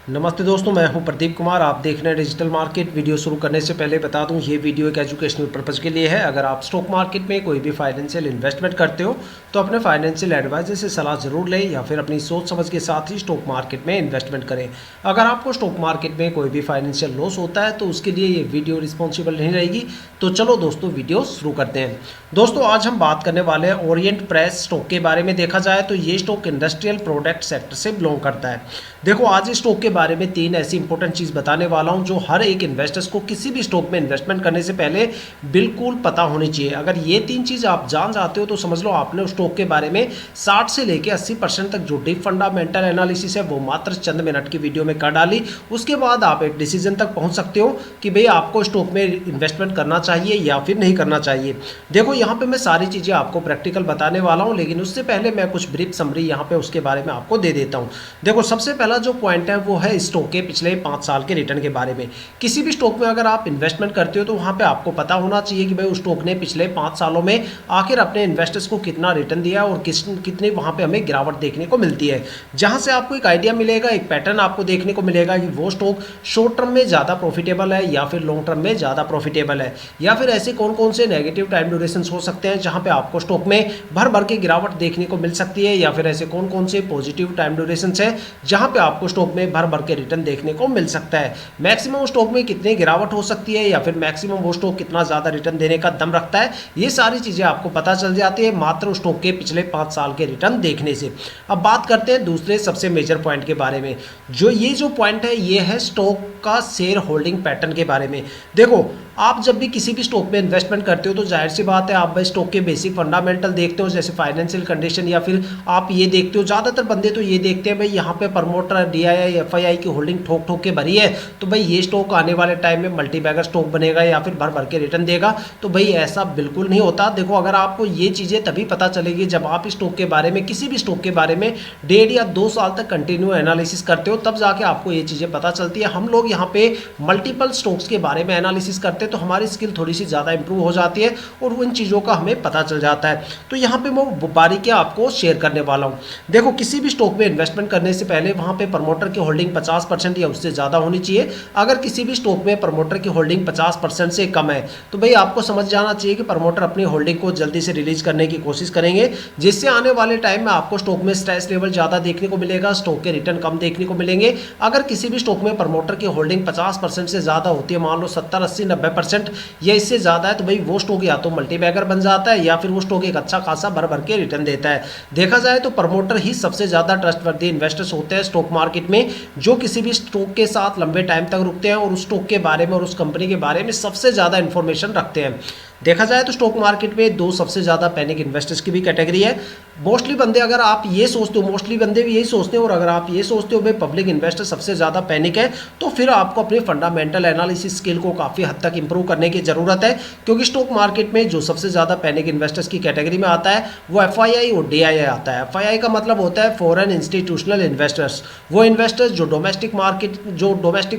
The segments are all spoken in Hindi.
नमस्ते दोस्तों, मैं हूं प्रदीप कुमार। आप देख रहे हैं डिजिटल मार्केट। वीडियो शुरू करने से पहले बता दूं, ये वीडियो एक एजुकेशनल पर्पज़ के लिए है। अगर आप स्टॉक मार्केट में कोई भी फाइनेंशियल इन्वेस्टमेंट करते हो तो अपने फाइनेंशियल एडवाइजर से सलाह जरूर लें या फिर अपनी सोच समझ के साथ ही स्टॉक मार्केट में इन्वेस्टमेंट करें। अगर आपको स्टॉक मार्केट में कोई भी फाइनेंशियल लॉस होता है तो उसके लिए ये वीडियो रिस्पॉन्सिबल नहीं रहेगी। तो चलो दोस्तों, वीडियो शुरू करते हैं। दोस्तों, आज हम बात करने वाले हैं ओरिएंट प्रेस स्टॉक के बारे में। देखा जाए तो ये स्टॉक इंडस्ट्रियल प्रोडक्ट सेक्टर से बिलोंग करता है। देखो, आज इस स्टॉक के बारे में 3 ऐसी इंपॉर्टेंट चीज़ बताने वाला हूं जो हर एक इन्वेस्टर्स को किसी भी स्टॉक में इन्वेस्टमेंट करने से पहले बिल्कुल पता होनी चाहिए। अगर ये 3 चीज़ आप जान जाते हो तो समझ लो आपने उस स्टॉक के बारे में 60 से लेकर 80% तक जो डीप फंडामेंटल एनालिसिस है वो मात्र चंद मिनट की वीडियो में कर डाली। उसके बाद आप एक डिसीजन तक पहुंच सकते हो कि भाई आपको स्टॉक में इन्वेस्टमेंट करना चाहिए या फिर नहीं करना चाहिए। देखो, यहाँ पे मैं सारी चीज़ें आपको प्रैक्टिकल बताने वाला हूँ, लेकिन उससे पहले मैं कुछ ब्रीफ समरी यहाँ पे उसके बारे में आपको दे देता हूँ। देखो, सबसे पहला जो पॉइंट है वो है स्टॉक के पिछले 5 साल के रिटर्न के बारे में। किसी भी स्टॉक में अगर आप इन्वेस्टमेंट करते हो तो वहाँ पे आपको पता होना चाहिए कि भाई उस स्टॉक ने पिछले 5 सालों में आखिर अपने इन्वेस्टर्स को कितना रिटर्न दिया और कितनी वहाँ पे हमें गिरावट देखने को मिलती है। जहाँ से आपको एक आइडिया मिलेगा, एक पैटर्न आपको देखने को मिलेगा कि वो स्टॉक शॉर्ट टर्म में ज़्यादा प्रॉफिटेबल है या फिर लॉन्ग टर्म में ज़्यादा प्रॉफिटेबल है, या फिर ऐसे कौन कौन से नेगेटिव टाइम ड्यूरेशन हो सकते हैं जहाँ पे आपको स्टॉक में भर भर के गिरावट देखने को मिल सकती है, या फिर ऐसे कौन कौन से पॉजिटिव टाइम ड्यूरेशन है जहाँ पे आपको स्टॉक में भर भर के रिटर्न देखने को मिल सकता है। मैक्सिमम स्टॉक में कितनी गिरावट हो सकती है या फिर मैक्सिमम वो स्टॉक कितना ज़्यादा रिटर्न देने का दम रखता है, ये सारी चीज़ें आपको पता चल जाती है मात्र उस स्टॉक के पिछले 5 साल के रिटर्न देखने से। अब बात करते हैं दूसरे सबसे मेजर पॉइंट के बारे में। जो पॉइंट है ये है स्टॉक का शेयर होल्डिंग पैटर्न के बारे में। देखो, आप जब भी किसी भी स्टॉक में इन्वेस्टमेंट करते हो तो जाहिर सी बात है आप भाई स्टॉक के बेसिक फंडामेंटल देखते हो, जैसे फाइनेंशियल कंडीशन, या फिर आप ये देखते हो, ज़्यादातर बंदे तो ये देखते हैं भाई यहाँ पे प्रमोटर डीआईआई एफआईआई की होल्डिंग ठोक ठोक के भरी है तो भाई ये स्टॉक आने वाले टाइम में मल्टी बैगर स्टॉक बनेगा या फिर भर भर के रिटर्न देगा। तो भाई ऐसा बिल्कुल नहीं होता। देखो, अगर आपको ये चीज़ें तभी पता चलेगी जब आप इस स्टॉक के बारे में, किसी भी स्टॉक के बारे में 1.5 या 2 साल तक कंटिन्यू एनालिसिस करते हो, तब जाके आपको ये चीज़ें पता चलती है। हम लोग यहाँ पे मल्टीपल स्टॉक्स के बारे में एनालिसिस करते हैं तो हमारी स्किल थोड़ी सी ज़्यादा इंप्रूव हो जाती है और उन चीज़ों का हमें पता चल जाता है। तो यहाँ पे मैं बारीकियाँ आपको शेयर करने वाला हूँ। देखो, किसी भी स्टॉक में इन्वेस्टमेंट करने से पहले वहाँ पे प्रमोटर की होल्डिंग 50% या उससे ज़्यादा होनी चाहिए। अगर किसी भी स्टॉक में प्रमोटर की होल्डिंग 50% से कम है तो भाई आपको समझ जाना चाहिए कि प्रमोटर अपनी होल्डिंग को जल्दी से रिलीज करने की कोशिश करेंगे, जिससे आने वाले टाइम में आपको स्टॉक में स्ट्रेस लेवल ज़्यादा देखने को मिलेगा, स्टॉक के रिटर्न कम देखने को मिलेंगे। अगर किसी भी स्टॉक में प्रमोटर की होल्डिंग 50% से ज़्यादा होती है, मान लो 70, 80, 90% या इससे ज़्यादा है, तो भाई वो स्टॉक या तो मल्टीबैगर बन जाता है या फिर वो स्टॉक एक अच्छा खासा भर भर के रिटर्न देता है। देखा जाए तो प्रमोटर ही सबसे ज़्यादा ट्रस्टवर्दी इन्वेस्टर्स होते हैं स्टॉक मार्केट में, जो किसी भी स्टॉक के साथ लंबे टाइम तक रुकते हैं और उस स्टॉक के बारे में और उस कंपनी के बारे में सबसे ज़्यादा इन्फॉर्मेशन रखते हैं। देखा जाए तो स्टॉक मार्केट में 2 सबसे ज़्यादा पैनिक इन्वेस्टर्स की भी कैटेगरी है। मोस्टली बंदे, अगर आप ये सोचते हो, मोस्टली बंदे भी यही सोचते हैं, और अगर आप ये सोचते हो भाई पब्लिक इन्वेस्टर सबसे ज़्यादा पैनिक है, तो फिर आपको अपने फंडामेंटल एनालिसिस स्किल को काफ़ी हद तक इंप्रूव करने की ज़रूरत है। क्योंकि स्टॉक मार्केट में जो सबसे ज़्यादा पैनिक इन्वेस्टर्स की कैटेगरी में आता है वो एफआईआई और डीआईआई आता है। एफआईआई का मतलब होता है फॉरेन इंस्टीट्यूशनल इन्वेस्टर्स। वो इन्वेस्टर्स जो डोमेस्टिक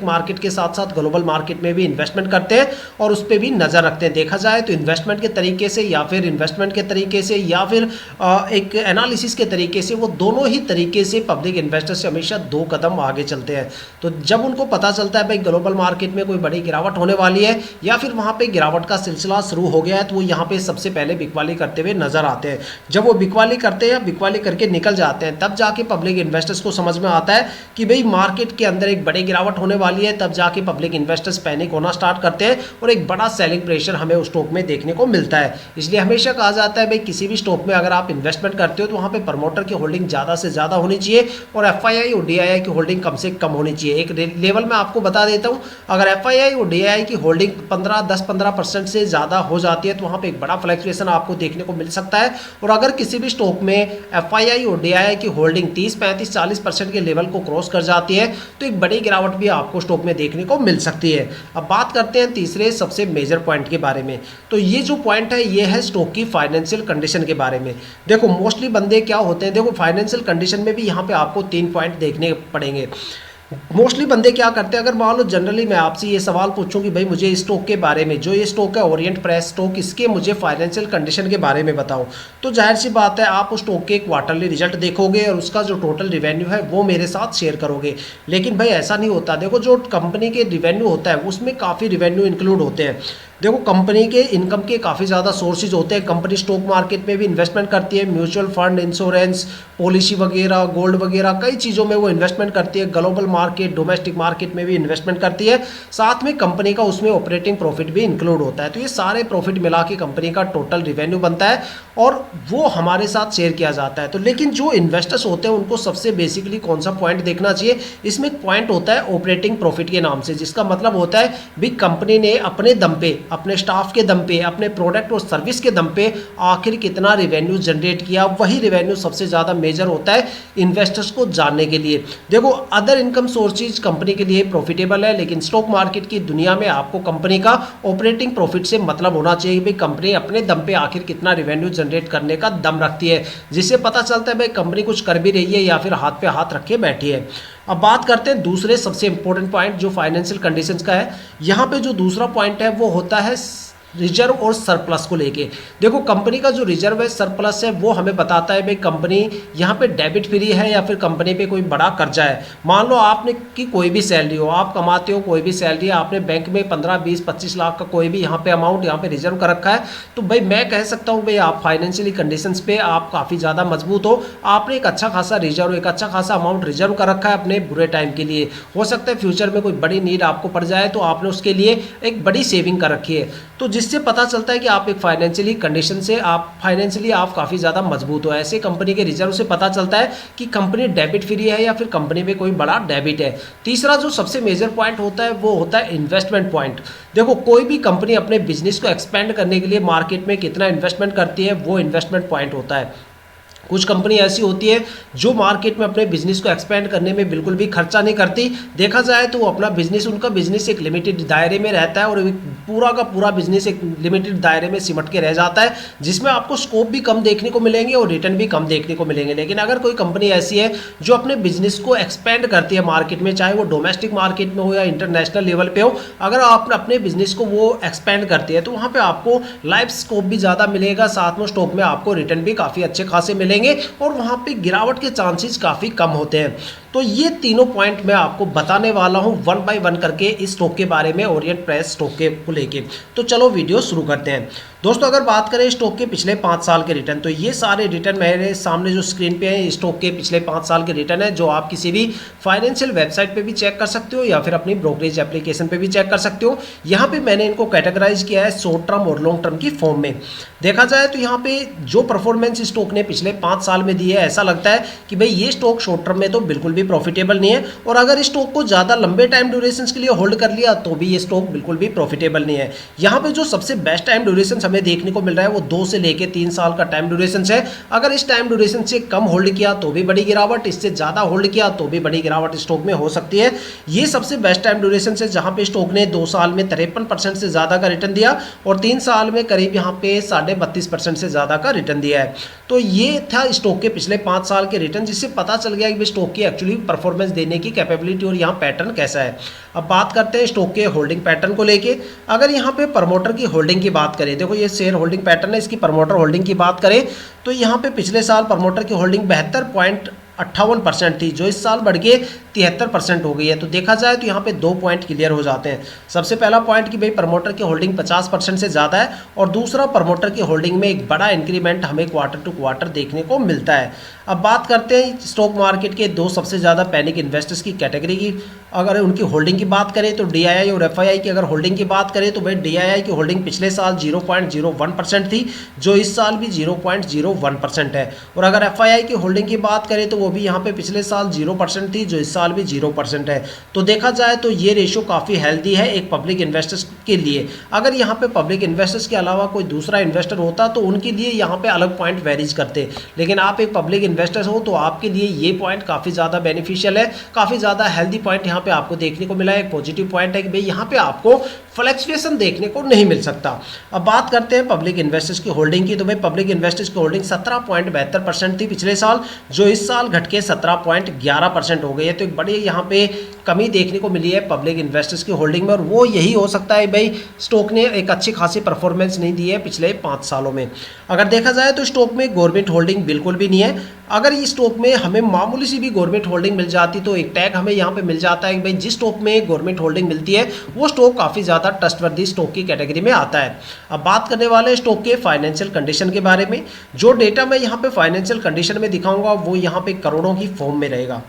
मार्केट के साथ साथ ग्लोबल मार्केट में भी इन्वेस्टमेंट करते हैं और उस पर भी नज़र रखते हैं। देखा जाए तो इन्वेस्टमेंट के तरीके से या फिर इन्वेस्टमेंट के तरीके से या फिर एक एनालिसिस के तरीके से, वो दोनों ही तरीके से पब्लिक इन्वेस्टर से हमेशा 2 कदम आगे चलते हैं। तो जब उनको पता चलता है भाई ग्लोबल मार्केट में कोई बड़ी गिरावट होने वाली है या फिर वहाँ पे गिरावट का सिलसिला शुरू हो गया है, तो वो यहाँ पे सबसे पहले बिकवाली करते हुए नजर आते हैं। जब वो बिकवाली करते हैं या बिकवाली करके निकल जाते हैं, तब जाके पब्लिक इन्वेस्टर्स को समझ में आता है कि भाई मार्केट के अंदर एक बड़ी गिरावट होने वाली है। तब जाके पब्लिक इन्वेस्टर्स पैनिक होना स्टार्ट करते हैं और एक बड़ा सेलिंग प्रेशर हमें उस स्टॉक में देखने को मिलता है। इसलिए हमेशा कहा जाता है भाई किसी भी स्टॉक में अगर आप इन्वेस्टमेंट करते हो तो वहाँ पे प्रमोटर की होल्डिंग ज़्यादा से ज़्यादा होनी चाहिए और एफआईआई और डीआईआई की होल्डिंग कम से कम होनी चाहिए। एक लेवल में आपको बता देता हूँ, अगर एफआईआई और डीआईआई की होल्डिंग 10-15% से ज़्यादा हो जाती है तो वहाँ पे एक बड़ा फ्लक्चुएशन आपको देखने को मिल सकता है। और अगर किसी भी स्टॉक में एफआईआई और डीआईआई की होल्डिंग 30, 35, 40% के लेवल को क्रॉस कर जाती है तो एक बड़ी गिरावट भी आपको स्टॉक में देखने को मिल सकती है। अब बात करते हैं तीसरे सबसे मेजर पॉइंट के बारे में। तो ये जो पॉइंट है ये है स्टॉक की फाइनेंशियल कंडीशन के बारे में। देखो, मोस्टली बंदे क्या होते हैं, देखो फाइनेंशियल कंडीशन में भी यहाँ पे आपको 3 पॉइंट देखने पड़ेंगे। मोस्टली बंदे क्या करते हैं, अगर मान लो जनरली मैं आपसे ये सवाल पूछूं कि भाई मुझे इस स्टॉक के बारे में, जो ये स्टॉक है ओरिएंट प्रेस स्टॉक, इसके मुझे फाइनेंशियल कंडीशन के बारे में बताओ, तो जाहिर सी बात है आप उस स्टॉक के क्वार्टरली रिजल्ट देखोगे और उसका जो टोटल रिवेन्यू है वो मेरे साथ शेयर करोगे। लेकिन भाई ऐसा नहीं होता। देखो जो कंपनी के रिवेन्यू होता है उसमें काफ़ी रिवेन्यू इंक्लूड होते हैं। देखो कंपनी के इनकम के काफ़ी ज़्यादा सोर्सेज होते हैं। कंपनी स्टॉक मार्केट में भी इन्वेस्टमेंट करती है, म्यूचुअल फंड, इंश्योरेंस पॉलिसी वगैरह, गोल्ड वगैरह कई चीज़ों में वो इन्वेस्टमेंट करती है। ग्लोबल मार्केट, डोमेस्टिक मार्केट में भी इन्वेस्टमेंट करती है। साथ में कंपनी का उसमें ऑपरेटिंग प्रॉफिट भी इंक्लूड होता है। तो ये सारे प्रॉफिट मिला के कंपनी का टोटल रिवेन्यू बनता है और वो हमारे साथ शेयर किया जाता है। तो लेकिन जो इन्वेस्टर्स होते हैं उनको सबसे बेसिकली कौन सा पॉइंट देखना चाहिए, इसमें एक पॉइंट होता है ऑपरेटिंग प्रॉफिट के नाम से, जिसका मतलब होता है भी कंपनी ने अपने दम पे, अपने स्टाफ के दम पे, अपने प्रोडक्ट और सर्विस के दम पे आखिर कितना रिवेन्यू जनरेट किया। वही रिवेन्यू सबसे ज़्यादा मेजर होता है इन्वेस्टर्स को जानने के लिए। देखो अदर इनकम सोर्सेज कंपनी के लिए प्रॉफिटेबल है, लेकिन स्टॉक मार्केट की दुनिया में आपको कंपनी का ऑपरेटिंग प्रॉफिट से मतलब होना चाहिए भाई कंपनी अपने दम पे आखिर कितना रिवेन्यू जनरेट करने का दम रखती है, जिससे पता चलता है भाई कंपनी कुछ कर भी रही है या फिर हाथ पे हाथ रख के बैठी है। अब बात करते हैं दूसरे सबसे इंपॉर्टेंट पॉइंट जो फाइनेंशियल कंडीशंस का है। यहाँ पे जो दूसरा पॉइंट है वो होता है रिजर्व और सरप्लस को लेके। देखो कंपनी का जो रिजर्व है, सरप्लस है, वो हमें बताता है भाई कंपनी यहाँ पे डेबिट फ्री है या फिर कंपनी पे कोई बड़ा कर्जा है। मान लो आपने की कोई भी सैलरी हो, आप कमाते हो कोई भी सैलरी है, आपने बैंक में 15, 20, 25 लाख का कोई भी यहाँ पे अमाउंट यहाँ पे रिजर्व कर रखा है, तो भाई मैं कह सकता हूँ भाई आप फाइनेंशियली कंडीशंस पे आप काफ़ी ज़्यादा मजबूत हो। आपने एक अच्छा खासा रिजर्व, एक अच्छा खासा अमाउंट रिजर्व कर रखा है अपने बुरे टाइम के लिए। हो सकता है फ्यूचर में कोई बड़ी नीड आपको पड़ जाए तो आपने उसके लिए एक बड़ी सेविंग कर रखी है। तो जिससे पता चलता है कि आप एक फाइनेंशियली कंडीशन से, आप फाइनेंशियली आप काफ़ी ज़्यादा मजबूत हो। ऐसे कंपनी के रिजर्व से पता चलता है कि कंपनी डेबिट फ्री है या फिर कंपनी में कोई बड़ा डेबिट है। तीसरा जो सबसे मेजर पॉइंट होता है वो होता है इन्वेस्टमेंट पॉइंट। देखो कोई भी कंपनी अपने बिजनेस को एक्सपेंड करने के लिए मार्केट में कितना इन्वेस्टमेंट करती है, वो इन्वेस्टमेंट पॉइंट होता है। कुछ कंपनी ऐसी होती है जो मार्केट में अपने बिजनेस को एक्सपेंड करने में बिल्कुल भी खर्चा नहीं करती। देखा जाए तो अपना बिजनेस, उनका बिजनेस एक लिमिटेड दायरे में रहता है और पूरा का पूरा बिजनेस एक लिमिटेड दायरे में सिमट के रह जाता है, जिसमें आपको स्कोप भी कम देखने को मिलेंगे और रिटर्न भी कम देखने को मिलेंगे। लेकिन अगर कोई कंपनी ऐसी है जो अपने बिजनेस को एक्सपेंड करती है मार्केट में, चाहे वो डोमेस्टिक मार्केट में हो या इंटरनेशनल लेवल पे हो, अगर आप अपने बिजनेस को वो एक्सपेंड करती है तो वहाँ पर आपको लाइफ स्कोप भी ज़्यादा मिलेगा, साथ में स्टॉक में आपको रिटर्न भी काफ़ी अच्छे खासे मिलेंगे और वहां पे गिरावट के चांसेस काफ़ी कम होते हैं। तो ये तीनों पॉइंट मैं आपको बताने वाला हूं वन बाय वन करके इस स्टॉक के बारे में, ओरिएंट प्रेस स्टॉक के को लेके। तो चलो वीडियो शुरू करते हैं। दोस्तों अगर बात करें स्टॉक के पिछले 5 साल के रिटर्न, तो ये सारे रिटर्न मेरे सामने जो स्क्रीन पे है स्टॉक के पिछले 5 साल के रिटर्न है, जो आप किसी भी फाइनेंशियल वेबसाइट पे भी चेक कर सकते हो या फिर अपनी ब्रोकरेज एप्लीकेशन पे भी चेक कर सकते हो। यहाँ पे मैंने इनको कैटेगराइज किया है शॉर्ट टर्म और लॉन्ग टर्म की फॉर्म में। देखा जाए तो यहाँ पे जो परफॉर्मेंस स्टॉक ने पिछले 5 साल में दी है, ऐसा लगता है कि भाई ये स्टॉक शॉर्ट टर्म में तो बिल्कुल भी प्रॉफिटेबल नहीं है, और अगर इस स्टॉक को ज़्यादा लंबे टाइम ड्यूरेशन के लिए होल्ड कर लिया तो भी ये स्टॉक बिल्कुल भी प्रॉफिटेबल नहीं है। यहाँ पे जो सबसे बेस्ट टाइम ड्यूरेशन हमें देखने को मिल रहा है वो 2 से लेके 3 साल का टाइम ड्यूरेशन है। अगर इस टाइम ड्यूरेशन से कम होल्ड किया तो भी बड़ी गिरावट, इससे ज़्यादा होल्ड किया तो भी बड़ी गिरावट स्टॉक में हो सकती है। ये सबसे बेस्ट टाइम ड्यूरेशन है जहाँ पे स्टॉक ने 2 साल में 53% से ज़्यादा का रिटर्न दिया और 3 साल में करीब यहाँ पे 32.5% से ज़्यादा का रिटर्न दिया है। तो ये था स्टॉक के पिछले 5 साल के रिटर्न, जिससे पता चल गया कि स्टॉक की एक्चुअली परफॉर्मेंस देने की कैपेबिलिटी और यहाँ पैटर्न कैसा है। अब बात करते हैं स्टॉक के होल्डिंग पैटर्न को लेके। अगर यहाँ पे प्रमोटर की होल्डिंग की बात करें, देखो ये शेयर होल्डिंग पैटर्न है, इसकी प्रमोटर होल्डिंग की बात करें तो यहाँ पे पिछले साल प्रमोटर की होल्डिंग 72.58% थी, जो इस साल बढ़ के 73% हो गई है। तो देखा जाए तो यहाँ पे 2 पॉइंट क्लियर हो जाते हैं। सबसे पहला पॉइंट कि भाई प्रमोटर की होल्डिंग 50% से ज़्यादा है, और दूसरा प्रमोटर की होल्डिंग में एक बड़ा इंक्रीमेंट हमें क्वार्टर टू क्वार्टर देखने को मिलता है। अब बात करते हैं स्टॉक मार्केट के 2 सबसे ज़्यादा पैनिक इन्वेस्टर्स की कैटेगरी की। अगर उनकी होल्डिंग की बात करें तो DII और FII की अगर होल्डिंग की बात करें तो भाई DII की होल्डिंग पिछले साल 0.01% थी, जो इस साल भी 0.01% है। और अगर FII की होल्डिंग की बात करें तो वो भी यहाँ पे पिछले साल 0% थी, जो इस साल भी 0% है। तो देखा जाए तो ये रेशियो काफ़ी हेल्दी है एक पब्लिक इन्वेस्टर्स के लिए। अगर यहाँ पे पब्लिक इन्वेस्टर्स के अलावा कोई दूसरा इन्वेस्टर होता तो उनके लिए यहाँ पे अलग पॉइंट वेरीज करते, लेकिन आप एक पब्लिक इन्वेस्टर्स हो तो आपके लिए ये पॉइंट काफ़ी ज़्यादा बेनिफिशियल है, काफ़ी ज़्यादा हेल्दी पॉइंट यहाँ पे आपको देखने को मिला है। एक पॉजिटिव पॉइंट है कि भाई यहाँ पे आपको फ्लक्चुएशन देखने को नहीं मिल सकता। अब बात करते हैं पब्लिक इन्वेस्टर्स की होल्डिंग की, तो भाई पब्लिक इन्वेस्टर्स की होल्डिंग 17.72% थी पिछले साल, जो इस साल घट के 17.11% हो गई है। तो एक बड़ी यहाँ पे कमी देखने को मिली है पब्लिक इन्वेस्टर्स की होल्डिंग में, और वो यही हो सकता है भाई स्टॉक ने एक अच्छी खासी परफॉर्मेंस नहीं दी है पिछले 5 सालों में। अगर देखा जाए तो स्टॉक में गवर्नमेंट होल्डिंग बिल्कुल भी नहीं है। अगर इस स्टॉक में हमें मामूली सी भी गवर्नमेंट होल्डिंग मिल जाती तो एक टैग हमें यहाँ पे मिल जाता है कि भाई जिस स्टॉक में गवर्नमेंट होल्डिंग मिलती है वो स्टॉक काफ़ी ज़्यादा ट्रस्टवर्दी स्टॉक की कैटेगरी में आता है। अब बात करने वाले स्टॉक के फाइनेंशियल कंडीशन के बारे में, जो डेटा मैं यहाँ पे फाइनेंशियल कंडीशन में दिखाऊंगा वो यहाँ पे करोड़ों की फॉर्म में रहेगा।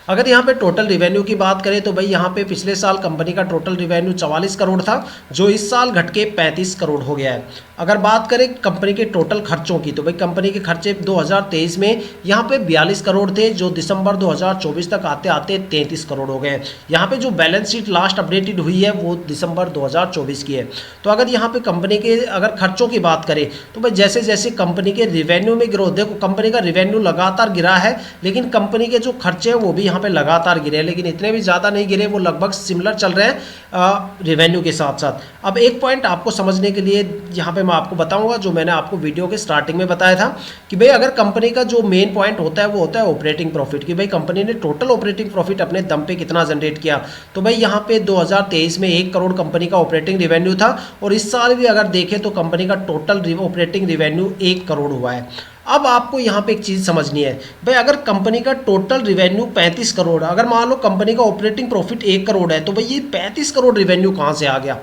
अगर यहाँ पे टोटल रिवेन्यू की बात करें तो भाई यहाँ पे पिछले साल कंपनी का टोटल रिवेन्यू 44 करोड़ था, जो इस साल घट के 35 करोड़ हो गया है। अगर बात करें कंपनी के टोटल खर्चों की, तो भाई कंपनी के खर्चे 2023 में यहाँ पे 42 करोड़ थे, जो दिसंबर 2024 तक आते आते 33 करोड़ हो गए हैं। यहाँ पे जो बैलेंस शीट लास्ट अपडेटेड हुई है वो दिसंबर 2024 की है। तो अगर यहाँ पे कंपनी के अगर खर्चों की बात करें तो भाई जैसे जैसे कंपनी के रिवेन्यू में ग्रोथ, देखो कंपनी का रिवेन्यू लगातार गिरा है, लेकिन कंपनी के जो खर्चे हैं वो भी पे लगातार गिरे, लेकिन इतने भी ज़्यादा नहीं गिरे, वो लगभग सिमिलर चल रहे हैं रिवेन्यू के साथ साथ। अब एक पॉइंट आपको समझने के लिए यहाँ पे मैं आपको बताऊंगा, जो मैंने आपको वीडियो के स्टार्टिंग में बताया था कि भाई अगर कंपनी का जो मेन पॉइंट होता है वो होता है ऑपरेटिंग प्रॉफिट, कि भाई कंपनी ने टोटल ऑपरेटिंग प्रॉफिट अपने दम पे कितना जनरेट किया। तो भाई यहाँ पे 2023 में 1 करोड़ कंपनी का ऑपरेटिंग रिवेन्यू था, और इस साल भी अगर देखें तो कंपनी का टोटल ऑपरेटिंग रिवेन्यू 1 करोड़ हुआ है। अब आपको यहाँ पे एक चीज़ समझनी है, भाई अगर कंपनी का टोटल रिवेन्यू 35 करोड़ है, अगर मान लो कंपनी का ऑपरेटिंग प्रॉफिट 1 करोड़ है, तो भाई ये 35 करोड़ रिवेन्यू कहाँ से आ गया।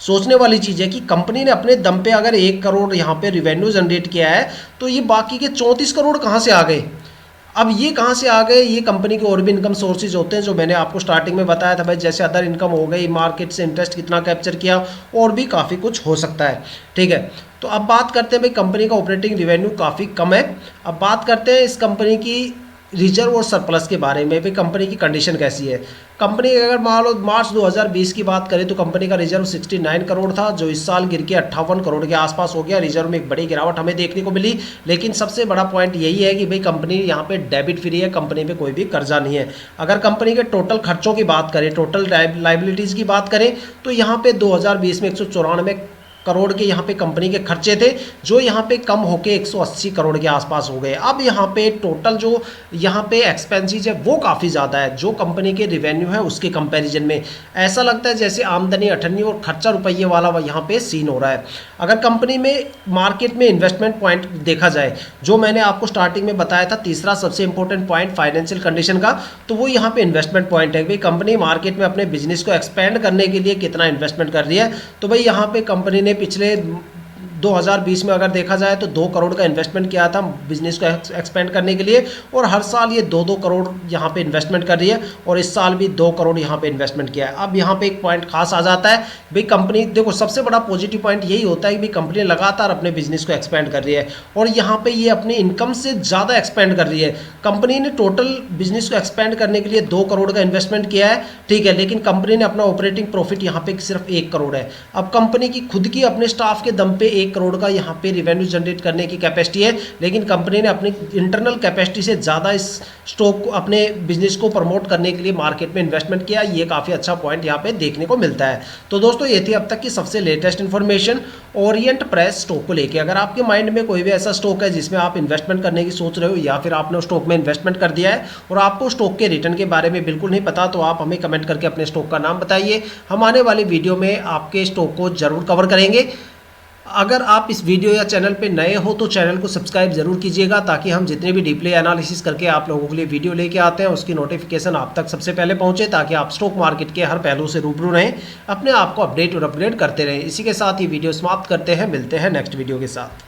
सोचने वाली चीज़ है कि कंपनी ने अपने दम पे अगर 1 करोड़ यहाँ पे रिवेन्यू जनरेट किया है, तो ये बाकी के 34 करोड़ कहाँ से आ गए। अब ये कहाँ से आ गए, ये कंपनी के और भी इनकम सोर्सेज होते हैं, जो मैंने आपको स्टार्टिंग में बताया था भाई, जैसे अदर इनकम हो गई, मार्केट से इंटरेस्ट कितना कैप्चर किया, और भी काफ़ी कुछ हो सकता है। ठीक है, तो अब बात करते हैं भाई कंपनी का ऑपरेटिंग रिवेन्यू काफ़ी कम है। अब बात करते हैं इस कंपनी की रिजर्व और सरप्लस के बारे में, भाई कंपनी की कंडीशन कैसी है। कंपनी अगर मान लो मार्च 2020 की बात करें तो कंपनी का रिजर्व 69 करोड़ था, जो इस साल गिर के 58 करोड़ के आसपास हो गया। रिजर्व में एक बड़ी गिरावट हमें देखने को मिली, लेकिन सबसे बड़ा पॉइंट यही है कि भाई कंपनी यहाँ पे डेबिट फ्री है, कंपनी पे कोई भी कर्जा नहीं है। अगर कंपनी के टोटल खर्चों की बात करें, टोटल लाइबिलिटीज़ की बात करें, तो यहाँ पे 2020 में 194 करोड़ के यहाँ पे कंपनी के खर्चे थे, जो यहाँ पे कम होके 180 करोड़ के आसपास हो गए। अब यहाँ पे टोटल जो यहाँ पे एक्सपेंसेस है वो काफ़ी ज़्यादा है, जो कंपनी के रिवेन्यू है उसके कंपैरिजन में। ऐसा लगता है जैसे आमदनी 98 और खर्चा रुपये वाला यहाँ पे सीन हो रहा है। अगर कंपनी में मार्केट में इन्वेस्टमेंट पॉइंट देखा जाए, जो मैंने आपको स्टार्टिंग में बताया था, तीसरा सबसे इंपॉर्टेंट पॉइंट फाइनेंशियल कंडीशन का, तो वो यहाँ पे इन्वेस्टमेंट पॉइंट है। भाई कंपनी मार्केट में अपने बिजनेस को एक्सपेंड करने के लिए कितना इन्वेस्टमेंट कर रही है। तो भाई यहाँ पे कंपनी ने पिछले 2020 में अगर देखा जाए तो 2 करोड़ का इन्वेस्टमेंट किया था बिजनेस को एक्सपेंड करने के लिए, और हर साल ये 2-2 करोड़ यहाँ पे इन्वेस्टमेंट कर रही है, और इस साल भी 2 करोड़ यहाँ पे इन्वेस्टमेंट किया है। अब यहाँ पे एक पॉइंट खास आ जाता है, भाई कंपनी देखो सबसे बड़ा पॉजिटिव पॉइंट यही होता है कि भाई कंपनी लगातार अपने बिजनेस को एक्सपेंड कर रही है, और यहाँ पे ये अपनी इनकम से ज़्यादा एक्सपेंड कर रही है। कंपनी ने टोटल बिजनेस को एक्सपेंड करने के लिए 2 करोड़ का इन्वेस्टमेंट किया है, ठीक है, लेकिन कंपनी ने अपना ऑपरेटिंग प्रॉफिट यहाँ पे सिर्फ 1 करोड़ है। अब कंपनी की खुद की अपने स्टाफ के दम पे 1 करोड़ का यहाँ पे रिवेन्यू जनरेट करने की कैपेसिटी है, लेकिन कंपनी ने अपनी इंटरनल कैपेसिटी से ज़्यादा इस स्टॉक को, अपने बिजनेस को प्रमोट करने के लिए मार्केट में इन्वेस्टमेंट किया। ये काफ़ी अच्छा पॉइंट यहाँ पे देखने को मिलता है। तो दोस्तों ये थी अब तक की सबसे latest information Orient press stock को लेकर। अगर आपके माइंड में कोई भी ऐसा स्टॉक है जिसमें आप इन्वेस्टमेंट करने की सोच रहे हो, या फिर आपने उस स्टॉक में इन्वेस्टमेंट कर दिया है और आपको स्टॉक के रिटर्न के बारे में बिल्कुल नहीं पता, तो आप हमें कमेंट करके अपने स्टॉक का नाम बताइए। हम आने वाली वीडियो में आपके स्टॉक को जरूर कवर करेंगे। अगर आप इस वीडियो या चैनल पे नए हो तो चैनल को सब्सक्राइब जरूर कीजिएगा, ताकि हम जितने भी डीपली एनालिसिस करके आप लोगों के लिए वीडियो लेके आते हैं उसकी नोटिफिकेशन आप तक सबसे पहले पहुंचे, ताकि आप स्टॉक मार्केट के हर पहलू से रूबरू रहें, अपने आप को अपडेट और अपग्रेड करते रहें। इसी के साथ ही वीडियो समाप्त करते हैं, मिलते हैं नेक्स्ट वीडियो के साथ।